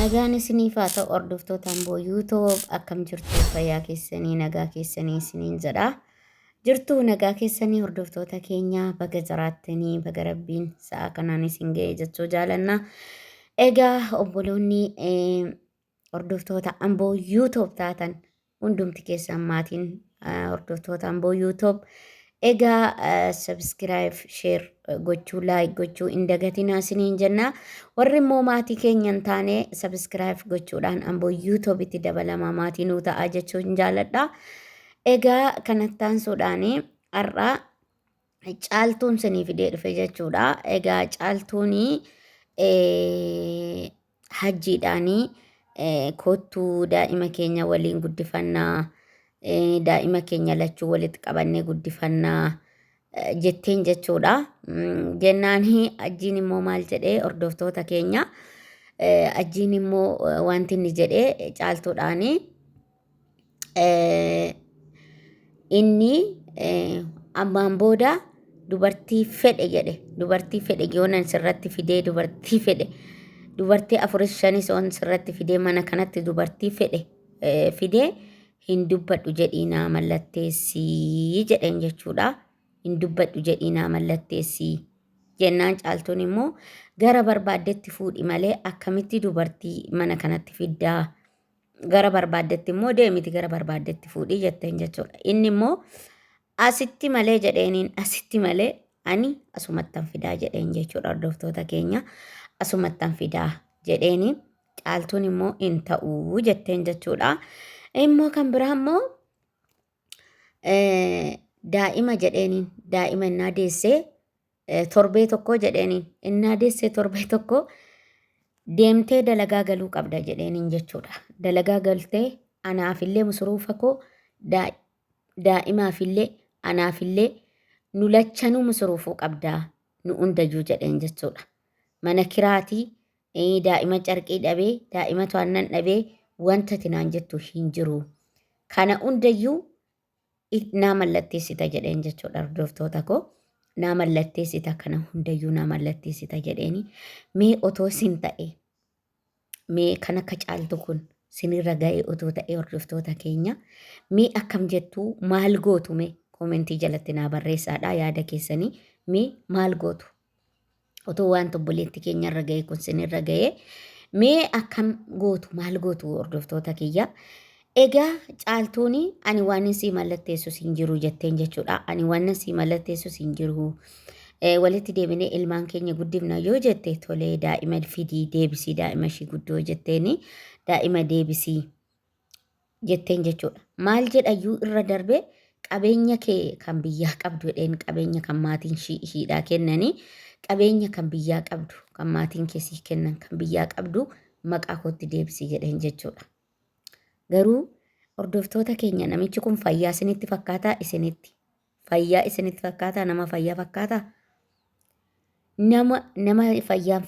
Nagaan isiniif haa ta'u hordoftoota Amboo YouTube akkam jirtu fayyaa keessanii nagaa keessanii isiniin jedha. Jirtu nagaa keessanii hordoftoota keenya baga jiraattanii baga rabbiin sa'a kanaan isin ga'e jechuu jaalanna. Egaa obboloonni hordoftoota Amboo YouTube taatan hundumti keessan maatiin hordoftoota Amboo YouTube egaa subscribe share gochuu like gochuu hin dagatinaa isiniin jenna. Warri immoo maatii keenyan taane subscribe gochuudhaan Amboo YouTube itti dabalamaa maatii nuu ta'a jechuun jaaladha. Egaa kanattaan suudhaanii har'a caaltuun sinii fidee dhufe jechuudha. Egaa caaltuuni hajjiidhaanii kottuu daa'ima keenya waliin guddifannaa daa'ima keenya lachuu walitti qabannee guddifannaa jetteen jechuudha. Jennaan ajjiin immoo maal jedhee hordoftoota keenya ajjiin immoo wanti inni jedhee caaltuudhaani inni ammaan booda dubartii fedhe jedhe dubartii fedhe yoonan sirratti fidee dubartii fedhe dubartii 4-5 on sirratti fidee mana kanatti dubartii fedhe fidee hin dubbadhu jedhii naa mallatteessii jedheen jechuudha. Hin dubbadhu jedhii naa mallatteessii jennaan caaltuun immoo gara barbaaddetti fuudhi malee akkamitti dubartii mana kanatti fiddaa gara barbaaddetti immoo deemiti gara barbaaddetti fuudhii jetteen jechuudha. Inni immoo asitti malee jedheeniin asitti malee ani asumattan fidaa jedheen jechuudha. Hordoftoota keenya asumattan fidaa jedheeni caaltuun immoo hin ta'uu jetteen jechuudha. Immoo kan biraa immoo daa'ima jedheeniin daa'ima innaa deessee torbee tokko jedheeniin innaa deessee torbee tokko deemtee dalagaa galuu qabda jedheeniin jechuudha. Dalagaa galtee anaafillee musuruufa koo daa'imaafillee anaafillee nu lachanuu musuruufuu qabdaa nu hundayyuu jedheen jechuudha. Mana kiraatii daa'ima carqii dhabee daa'ima to'annan dhabee wanta tinaan jettu hin jiru. Kana hundayyuu naa mallatteessita jedheen jechuudha. Hordoftoota koo naa mallatteessita kana hundayyuu naa mallatteessita jedheeni mee otoo sin ta'e mee kan akka caaltu kun sinirra ga'e otoo ta'e hordoftoota keenya mee akkam jettuu maal gootu mee koomentii jalatti naa barreessaadha yaada keessanii mee maal gootu otoo waan obboleetti keenyarra ga'e kun sinirra ga'e mee akkam gootu maal gootu hordoftoota kiyya. Egaa caaltuuni ani waan si mallatteessu hin jiru jetteen jechuudha. Ani waan si mallatteessu hin jiru. Walitti deebinee ilmaan keenya guddifna yoo jette tolee daa'ima fidii deebisii daa'ima ishii guddoo jetteeni daa'ima deebisii jetteen jechuudha. Maal jedhayyuu irra darbee qabeenya kee kan biyyaa qabdu jedheen qabeenya kan maatiin ishiidhaa kennanii qabeenya kan biyyaa qabdu kan maatiin keessii kennan kan biyyaa qabdu maqaa kootti deebisii jedheen jechuudha. Garuu hordoftoota keenya namichi kun fayyaa isinitti fakkaataa isinitti fayyaa isinitti fakkaataa nama fayyaa fakkaataa nama fayyaan